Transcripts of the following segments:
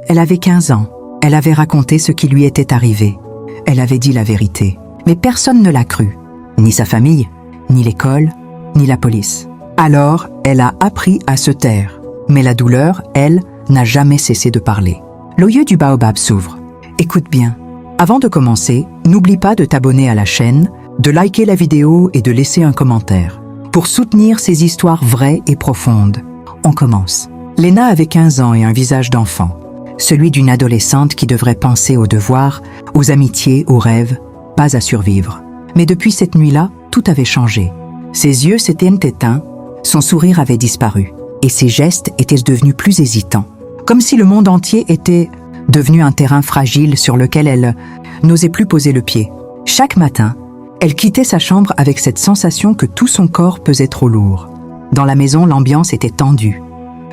Elle avait 15 ans. Elle avait raconté ce qui lui était arrivé. Elle avait dit la vérité. Mais personne ne l'a cru. Ni sa famille, ni l'école, ni la police. Alors, elle a appris à se taire. Mais la douleur, elle, n'a jamais cessé de parler. L'œil du baobab s'ouvre. Écoute bien. Avant de commencer, n'oublie pas de t'abonner à la chaîne, de liker la vidéo et de laisser un commentaire. Pour soutenir ces histoires vraies et profondes. On commence. Léna avait 15 ans et un visage d'enfant. Celui d'une adolescente qui devrait penser aux devoirs, aux amitiés, aux rêves, pas à survivre. Mais depuis cette nuit-là, tout avait changé. Ses yeux s'étaient éteints, son sourire avait disparu, et ses gestes étaient devenus plus hésitants. Comme si le monde entier était devenu un terrain fragile sur lequel elle n'osait plus poser le pied. Chaque matin, elle quittait sa chambre avec cette sensation que tout son corps pesait trop lourd. Dans la maison, l'ambiance était tendue,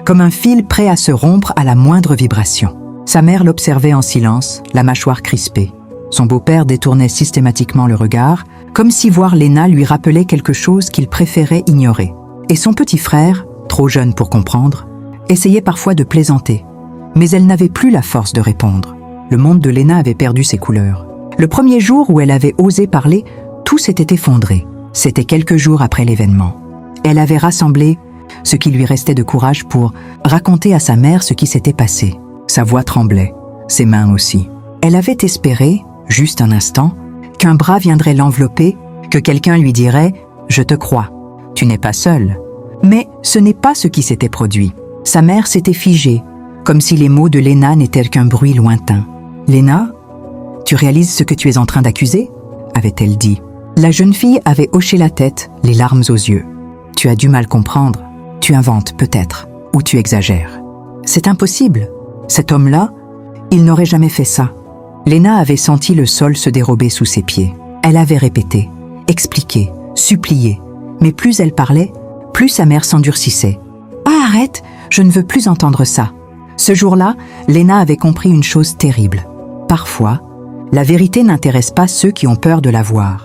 comme un fil prêt à se rompre à la moindre vibration. Sa mère l'observait en silence, la mâchoire crispée. Son beau-père détournait systématiquement le regard, comme si voir Léna lui rappelait quelque chose qu'il préférait ignorer. Et son petit frère, trop jeune pour comprendre, essayait parfois de plaisanter. Mais elle n'avait plus la force de répondre. Le monde de Léna avait perdu ses couleurs. Le premier jour où elle avait osé parler, tout s'était effondré. C'était quelques jours après l'événement. Elle avait rassemblé ce qui lui restait de courage pour raconter à sa mère ce qui s'était passé. Sa voix tremblait, ses mains aussi. Elle avait espéré, juste un instant, qu'un bras viendrait l'envelopper, que quelqu'un lui dirait « Je te crois, tu n'es pas seule ». Mais ce n'est pas ce qui s'était produit. Sa mère s'était figée, comme si les mots de Léna n'étaient qu'un bruit lointain. « Léna, tu réalises ce que tu es en train d'accuser ?» avait-elle dit. La jeune fille avait hoché la tête, les larmes aux yeux. « Tu as du mal comprendre. Tu inventes peut-être, ou tu exagères. C'est impossible. Cet homme-là, il n'aurait jamais fait ça. » Léna avait senti le sol se dérober sous ses pieds. Elle avait répété, expliqué, supplié. Mais plus elle parlait, plus sa mère s'endurcissait. « Ah, arrête, je ne veux plus entendre ça. » Ce jour-là, Léna avait compris une chose terrible. Parfois, la vérité n'intéresse pas ceux qui ont peur de la voir.